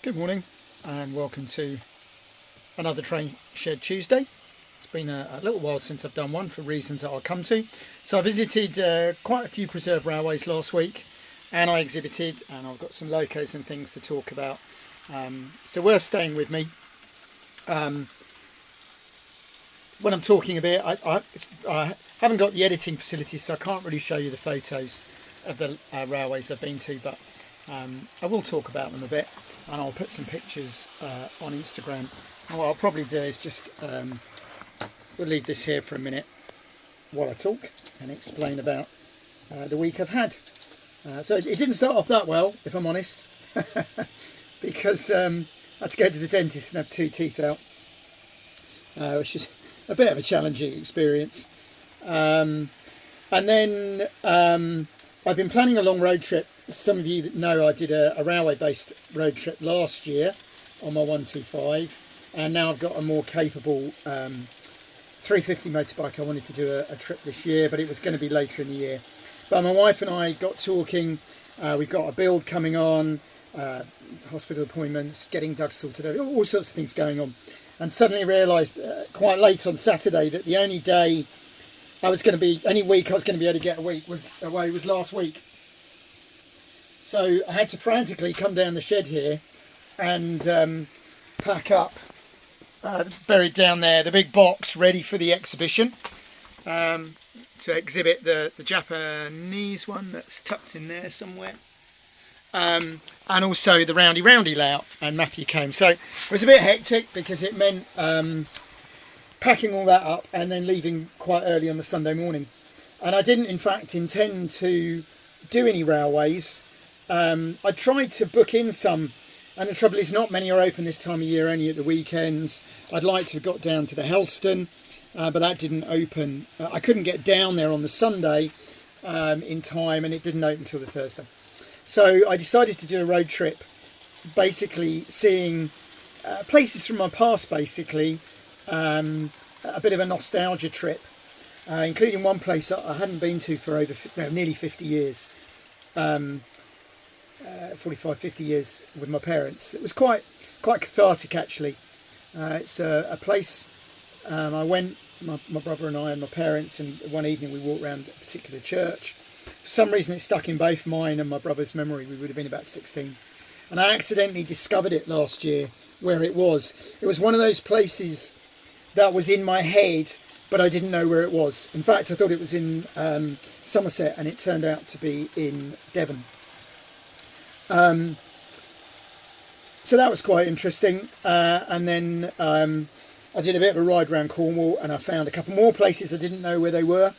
Good morning and welcome to another Train Shed Tuesday. It's been a little while since I've done one for reasons that I'll come to. So I visited quite a few preserved railways last week and I exhibited, and I've got some locos and things to talk about. So worth staying with me. When I'm talking a bit, I haven't got the editing facilities, so I can't really show you the photos of the railways I've been to, but I will talk about them a bit, and I'll put some pictures on Instagram. And what I'll probably do is just we'll leave this here for a minute while I talk and explain about the week I've had. So it didn't start off that well, if I'm honest, because I had to go to the dentist and have 2 teeth out, which is a bit of a challenging experience. And then I've been planning a long road trip. Some of you that know I did a railway-based road trip last year on my 125, and now I've got a more capable 350 motorbike. I wanted to do a trip this year, but it was going to be later in the year. But my wife and I got talking. We've got a build coming on, hospital appointments, getting Doug sorted out, all sorts of things going on. And suddenly realised quite late on Saturday that the only day any week I was going to be able to get away was last week. So I had to frantically come down the shed here and pack up, buried down there, the big box ready for the exhibition, to exhibit the Japanese one that's tucked in there somewhere, and also the roundy layout, and Matthew came. So it was a bit hectic because it meant packing all that up and then leaving quite early on the Sunday morning. And I didn't in fact intend to do any railways. I tried to book in some, and the trouble is not many are open this time of year, only at the weekends. I'd like to have got down to the Helston, but that didn't open. I couldn't get down there on the Sunday in time, and it didn't open until the Thursday. So I decided to do a road trip, basically seeing places from my past, basically, a bit of a nostalgia trip, including one place that I hadn't been to for nearly 50 years. 50 years with my parents. It was quite cathartic, actually. It's a place I went, my brother and I and my parents, and one evening we walked around a particular church. For some reason it stuck in both mine and my brother's memory. We would have been about 16, and I accidentally discovered it last year where it was. It was one of those places that was in my head, but I didn't know where it was. In fact, I thought it was in Somerset, and it turned out to be in Devon. So that was quite interesting, and then I did a bit of a ride around Cornwall, and I found a couple more places I didn't know where they were.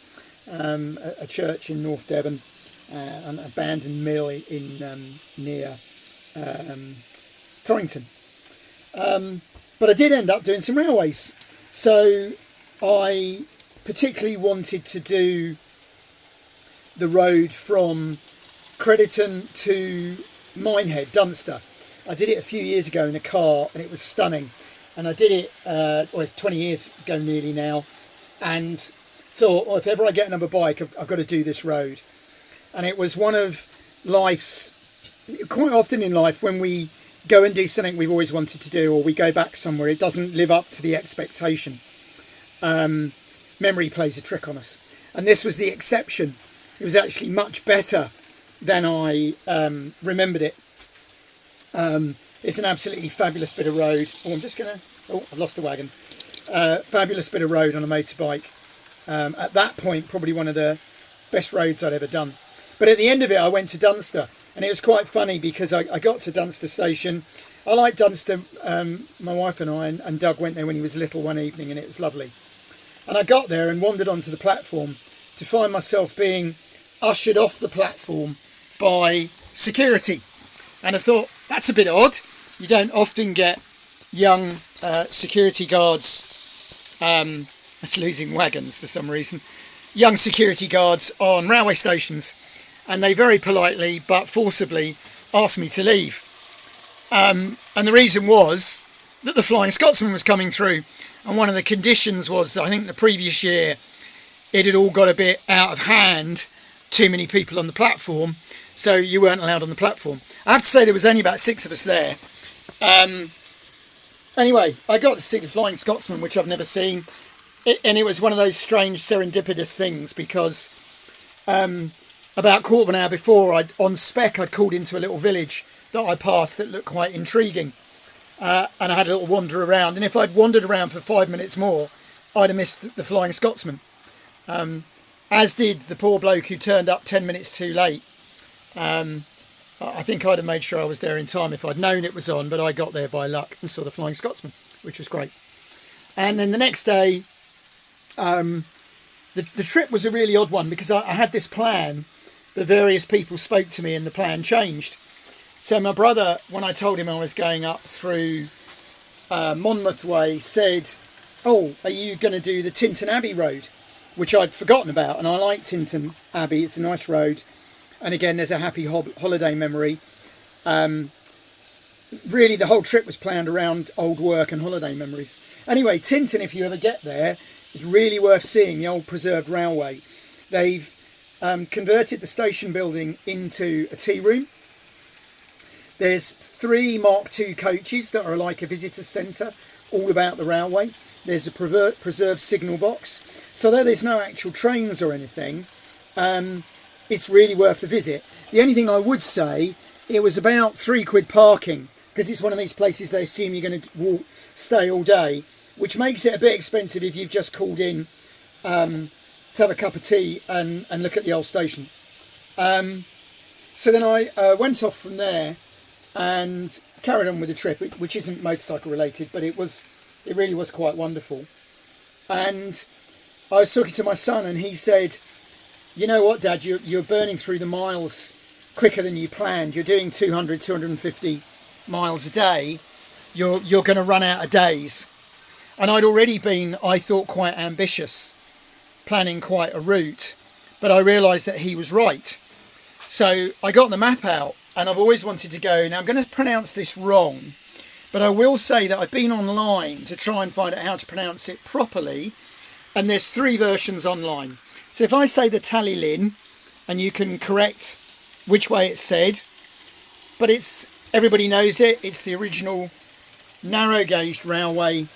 A church in North Devon, an abandoned mill in near Torrington. But I did end up doing some railways. So I particularly wanted to do the road from Crediton to Minehead, Dunster. I did it a few years ago in a car, and it was stunning. And I did it, it's 20 years ago nearly now, and thought, if ever I get another bike, I've got to do this road. And it was one of life's, quite often in life, when we go and do something we've always wanted to do, or we go back somewhere, it doesn't live up to the expectation. Memory plays a trick on us. And this was the exception. It was actually much better than I remembered it. It's an absolutely fabulous bit of road. I've lost the wagon. Fabulous bit of road on a motorbike. At that point, probably one of the best roads I'd ever done. But at the end of it, I went to Dunster, and it was quite funny because I got to Dunster station. I like Dunster. My wife and I and Doug went there when he was little one evening, and it was lovely. And I got there and wandered onto the platform to find myself being ushered off the platform by security. And I thought, that's a bit odd. You don't often get young security guards, that's losing wagons for some reason, young security guards on railway stations. And they very politely but forcibly asked me to leave. And the reason was that the Flying Scotsman was coming through. And one of the conditions was that I think the previous year it had all got a bit out of hand, too many people on the platform, so you weren't allowed on the platform. I have to say there was only about 6 of us there, Anyway, I got to see the Flying Scotsman, which I've never seen. And it was one of those strange serendipitous things because about a quarter of an hour before, on spec, I'd called into a little village that I passed that looked quite intriguing. And I had a little wander around. And if I'd wandered around for 5 minutes more, I'd have missed the Flying Scotsman. As did the poor bloke who turned up 10 minutes too late. I think I'd have made sure I was there in time if I'd known it was on, but I got there by luck and saw the Flying Scotsman, which was great. And then the next day, the trip was a really odd one because I had this plan, but various people spoke to me and the plan changed. So my brother, when I told him I was going up through Monmouth Way, said, "Oh, are you going to do the Tinton Abbey road?" Which I'd forgotten about, and I like Tinton Abbey. It's a nice road. And again, there's a happy holiday memory. Really, the whole trip was planned around old work and holiday memories. Anyway, Tinton, if you ever get there, is really worth seeing, the old preserved railway. They've converted the station building into a tea room. There's 3 Mark II coaches that are like a visitor centre, all about the railway. There's a preserved signal box. So though there's no actual trains or anything, it's really worth the visit. The only thing I would say, it was about £3 parking, because it's one of these places they assume you're going to stay all day, which makes it a bit expensive if you've just called in to have a cup of tea and look at the old station. So then I went off from there and carried on with the trip, which isn't motorcycle related, but it really was quite wonderful. And I was talking to my son and he said, "You know what, Dad, you're burning through the miles quicker than you planned. You're doing 200, 250 miles a day. You're going to run out of days." And I'd already been, I thought, quite ambitious, planning quite a route, but I realised that he was right. So I got the map out and I've always wanted to go. Now I'm going to pronounce this wrong, but I will say that I've been online to try and find out how to pronounce it properly, and there's 3 versions online. So if I say the Talyllyn, and you can correct which way it's said, but everybody knows it, it's the original narrow gauge railway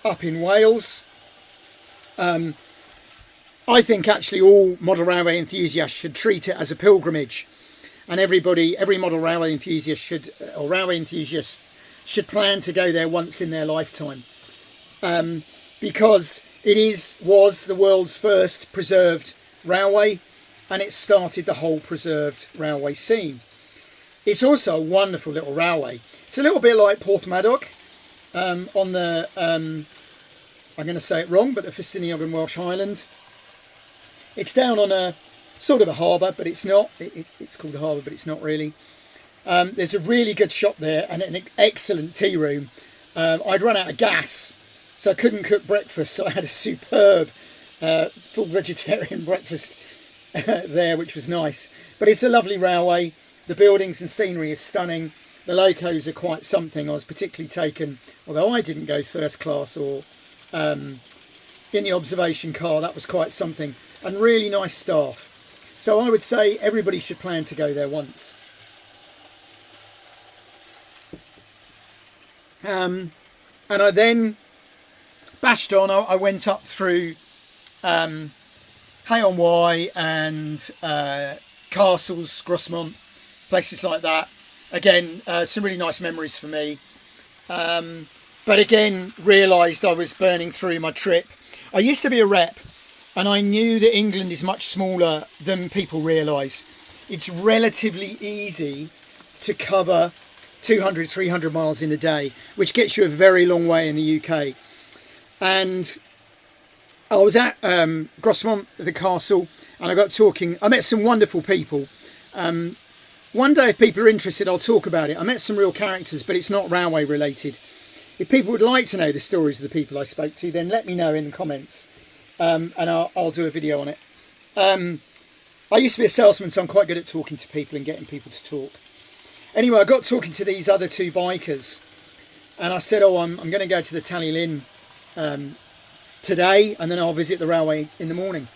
up in Wales. I think actually all model railway enthusiasts should treat it as a pilgrimage, and every model railway enthusiast should plan to go there once in their lifetime, because it was the world's first preserved railway, and it started the whole preserved railway scene. It's also a wonderful little railway. It's a little bit like Porthmadog on the, I'm going to say it wrong, but the Festiniog and Welsh Highland. It's down on a sort of a harbour, but it's not. It's called a harbour, but it's not really. There's a really good shop there and an excellent tea room. I'd run out of gas, so I couldn't cook breakfast, so I had a superb full vegetarian breakfast there, which was nice. But it's a lovely railway. The buildings and scenery is stunning. The locos are quite something. I was particularly taken, although I didn't go first class or in the observation car, that was quite something. And really nice staff. So I would say everybody should plan to go there once. And I then bashed on. I went up through Hay-on-Wye and Castles, Grosmont, places like that. Again, some really nice memories for me. But again, realised I was burning through my trip. I used to be a rep, and I knew that England is much smaller than people realise. It's relatively easy to cover 200, 300 miles in a day, which gets you a very long way in the UK. And I was at Grosmont, the castle, and I got talking. I met some wonderful people. One day, if people are interested, I'll talk about it. I met some real characters, but it's not railway related. If people would like to know the stories of the people I spoke to, then let me know in the comments, and I'll do a video on it. I used to be a salesman, so I'm quite good at talking to people and getting people to talk. Anyway, I got talking to these other 2 bikers, and I said, "Oh, I'm going to go to the Talyllyn today, and then I'll visit the railway in the morning."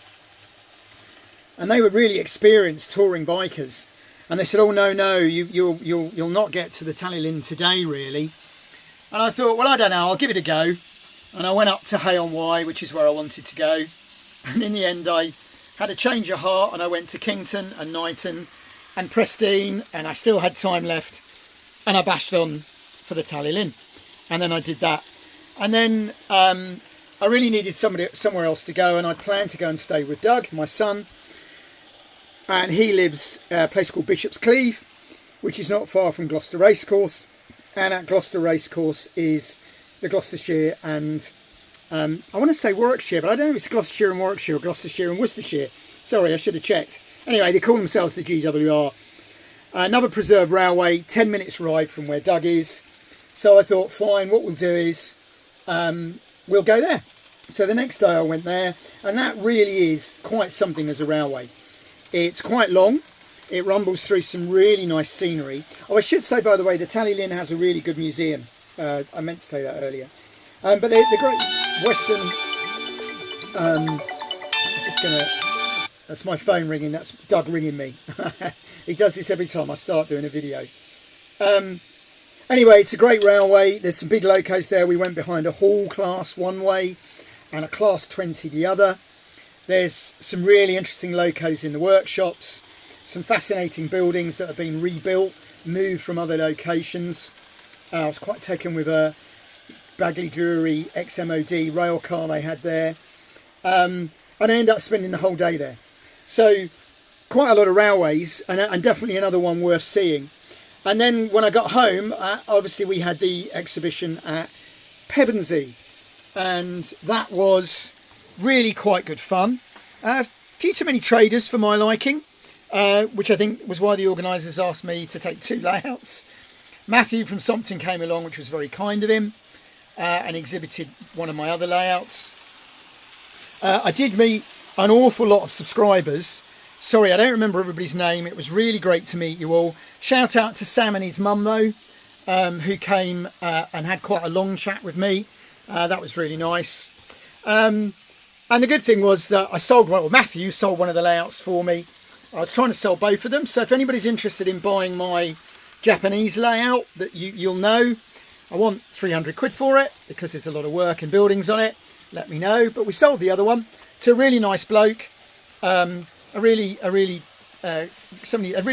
And they were really experienced touring bikers, And they said, oh no, you'll not get to the Talyllyn today really. And I thought, well, I don't know, I'll give it a go. And I went up to Hay-on-Wye, which is where I wanted to go. And in the end, I had a change of heart and I went to Kington and Knighton and Prestine, and I still had time left. And I bashed on for the Talyllyn. And then I did that. And then I really needed somewhere else to go, and I planned to go and stay with Doug, my son. And he lives at a place called Bishop's Cleeve, which is not far from Gloucester Racecourse. And at Gloucester Racecourse is the Gloucestershire and I want to say Warwickshire, but I don't know if it's Gloucestershire and Warwickshire or Gloucestershire and Worcestershire. Sorry, I should have checked. Anyway, they call themselves the GWR. Another preserved railway, 10 minutes ride from where Doug is. So I thought, fine, what we'll do is we'll go there. So the next day I went there, and that really is quite something as a railway. It's quite long. It rumbles through some really nice scenery. Oh, I should say, by the way, the Talyllyn has a really good museum. I meant to say that earlier. But the Great Western... I'm just going to... That's my phone ringing. That's Doug ringing me. He does this every time I start doing a video. Anyway, it's a great railway. There's some big locos there. We went behind a Hall class one way and a class 20 the other. There's some really interesting locos in the workshops. Some fascinating buildings that have been rebuilt, moved from other locations. I was quite taken with a Bagley Drury XMOD rail car they had there. And I ended up spending the whole day there. So quite a lot of railways, and definitely another one worth seeing. And then when I got home, obviously we had the exhibition at Pevensey, and that was really quite good fun. A few too many traders for my liking, which I think was why the organisers asked me to take 2 layouts. Matthew from Sompton came along, which was very kind of him, and exhibited one of my other layouts. I did meet an awful lot of subscribers. Sorry, I don't remember everybody's name. It was really great to meet you all. Shout out to Sam and his mum, though, who came and had quite a long chat with me. That was really nice. And the good thing was that Matthew sold one of the layouts for me. I was trying to sell both of them. So if anybody's interested in buying my Japanese layout, that you'll know, I want 300 quid for it because there's a lot of work and buildings on it. Let me know. But we sold the other one to a really nice bloke. A really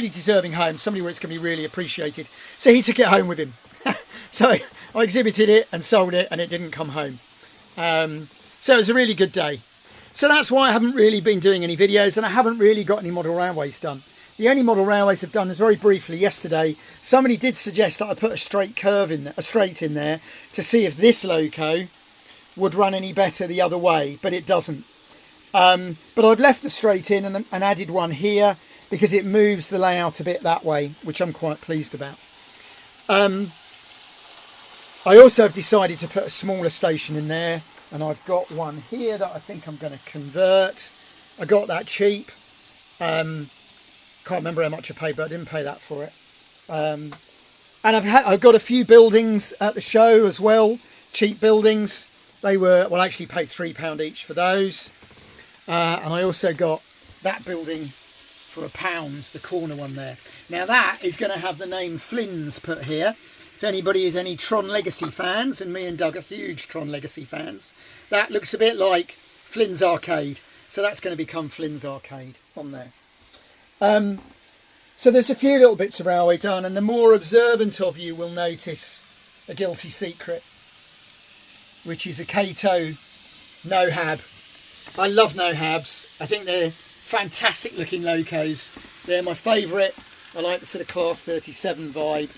deserving home, somebody where it's going to be really appreciated. So he took it home with him. So I exhibited it and sold it, and it didn't come home. So it was a really good day. So that's why I haven't really been doing any videos, and I haven't really got any model railways done. The only model railways I've done is very briefly yesterday. Somebody did suggest that I put a straight in there to see if this loco would run any better the other way, but it doesn't. But I've left the straight in and added one here because it moves the layout a bit that way, which I'm quite pleased about. I also have decided to put a smaller station in there, and I've got one here that I think I'm going to convert. I got that cheap. Can't remember how much I paid, but I didn't pay that for it. And I've got a few buildings at the show as well, cheap buildings. They were, well, I actually paid £3 each for those. And I also got that building for £1, the corner one there. Now that is going to have the name Flynn's put here. If anybody is any Tron Legacy fans, and me and Doug are huge Tron Legacy fans, that looks a bit like Flynn's Arcade. So that's going to become Flynn's Arcade on there. So there's a few little bits of railway done, and the more observant of you will notice a guilty secret, which is a Cato no-hab. I love no-habs. I think they're fantastic looking locos. They're my favourite. I like the sort of Class 37 vibe.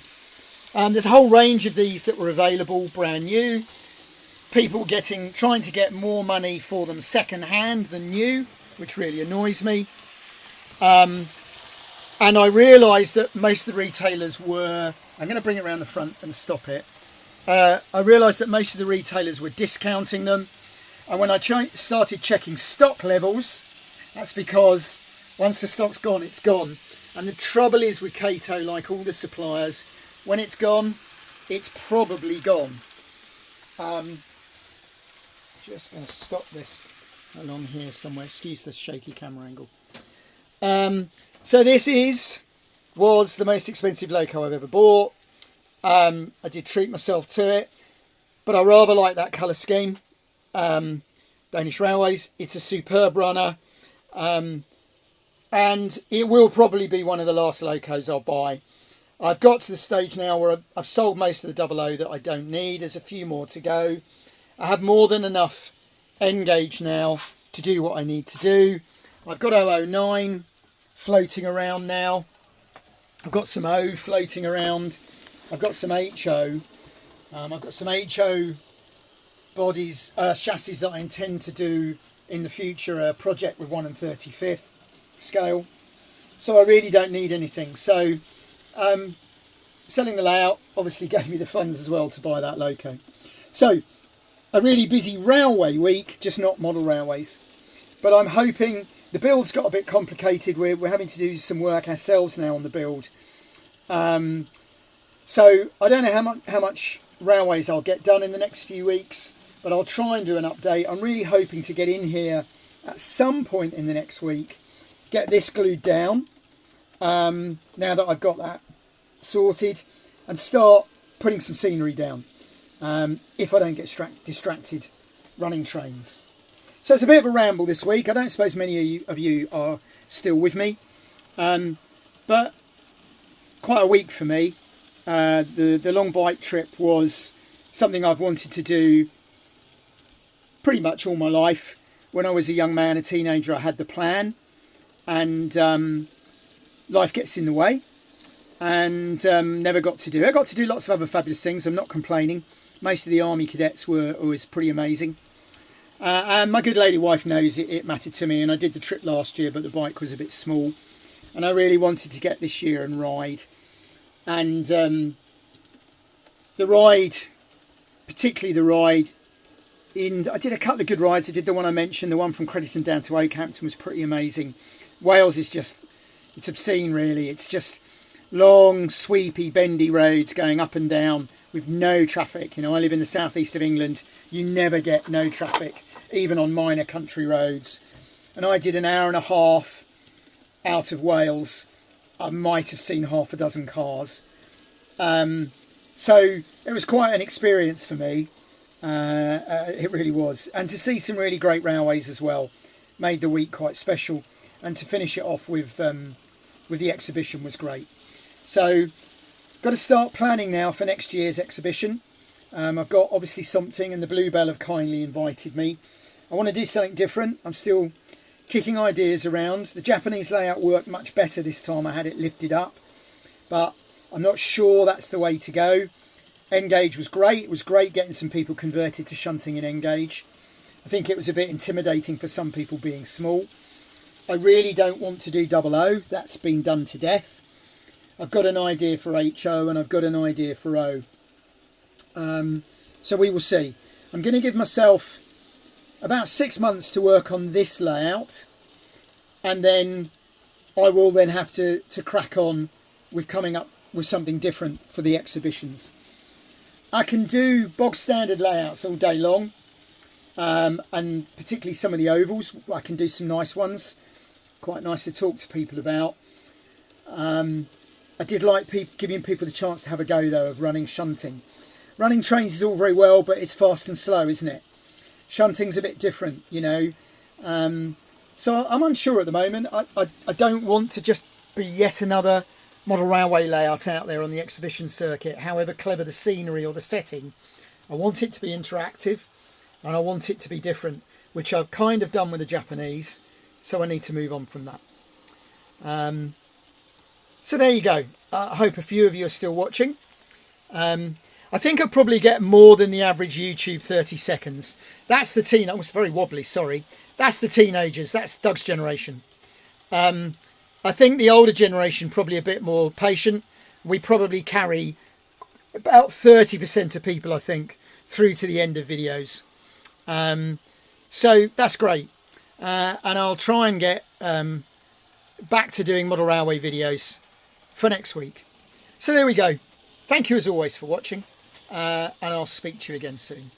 There's a whole range of these that were available brand new. People trying to get more money for them second hand than new, which really annoys me. And I realised that most of the retailers were... I'm going to bring it around the front and stop it. I realised that most of the retailers were discounting them. And when I started checking stock levels, that's because once the stock's gone, it's gone. And the trouble is with Cato, like all the suppliers, when it's gone, it's probably gone. Just going to stop this along here somewhere. Excuse the shaky camera angle. So this is was the most expensive loco I've ever bought. I did treat myself to it, but I rather like that colour scheme. Danish Railways, it's a superb runner, and it will probably be one of the last locos I'll buy. I've got to the stage now where I've sold most of the 00 that I don't need. There's a few more to go. I have more than enough N gauge now to do what I need to do. I've got 009 floating around now. I've got some O floating around. I've got some HO. I've got some HO bodies, chassis that I intend to do in the future, a project with 1 1/35 scale. So I really don't need anything. So selling the layout obviously gave me the funds as well to buy that loco. So a really busy railway week, just not model railways. But I'm hoping, the build's got a bit complicated. We're having to do some work ourselves now on the build. So I don't know how much railways I'll get done in the next few weeks, but I'll try and do an update. I'm really hoping to get in here at some point in the next week, get this glued down, now that I've got that sorted, and start putting some scenery down, if I don't get distracted running trains. So it's a bit of a ramble this week. I don't suppose many of you are still with me, but quite a week for me. The long bike trip was something I've wanted to do pretty much all my life. When I was a young man, a teenager, I had the plan, and life gets in the way, and never got to do it. I got to do lots of other fabulous things. I'm not complaining. Most of the army cadets were always pretty amazing. And my good lady wife knows it mattered to me, and I did the trip last year, but the bike was a bit small, and I really wanted to get this year and ride. And the ride, particularly the ride, I did a couple of good rides. I did the one I mentioned, the one from Crediton down to Oakhampton was pretty amazing. Wales is just, it's obscene really. It's just long, sweepy, bendy roads going up and down with no traffic. You know, I live in the southeast of England. You never get no traffic, even on minor country roads. And I did an hour and a half out of Wales. I might have seen half a dozen cars. So it was quite an experience for me. It really was. And to see some really great railways as well made the week quite special. And to finish it off with the exhibition was great. So got to start planning now for next year's exhibition. I've got obviously something, and the Bluebell have kindly invited me. I want to do something different. I'm still kicking ideas around. The Japanese layout worked much better this time. I had it lifted up, but I'm not sure that's the way to go. N-gauge was great. It was great getting some people converted to shunting in N-gauge. I think it was a bit intimidating for some people being small. I really don't want to do 00. That's been done to death. I've got an idea for HO, and I've got an idea for O. So we will see. I'm going to give myself about 6 months to work on this layout, and then I will then have to crack on with coming up with something different for the exhibitions. I can do bog standard layouts all day long, and particularly some of the ovals. I can do some nice ones, quite nice to talk to people about. I did like giving people the chance to have a go though of running shunting. Running trains is all very well, but it's fast and slow, isn't it? Shunting's a bit different, you know. So I'm unsure at the moment. I don't want to just be yet another model railway layout out there on the exhibition circuit, however clever the scenery or the setting. I want it to be interactive, and I want it to be different, which I've kind of done with the Japanese, so I need to move on from that. So there you go. I hope a few of you are still watching. I think I'll probably get more than the average YouTube 30 seconds. That's the teen. I was very wobbly, sorry. That's the teenagers. That's Doug's generation. I think the older generation probably a bit more patient. We probably carry about 30% of people, I think, through to the end of videos. So that's great. And I'll try and get back to doing model railway videos for next week. So there we go. Thank you as always for watching, and I'll speak to you again soon.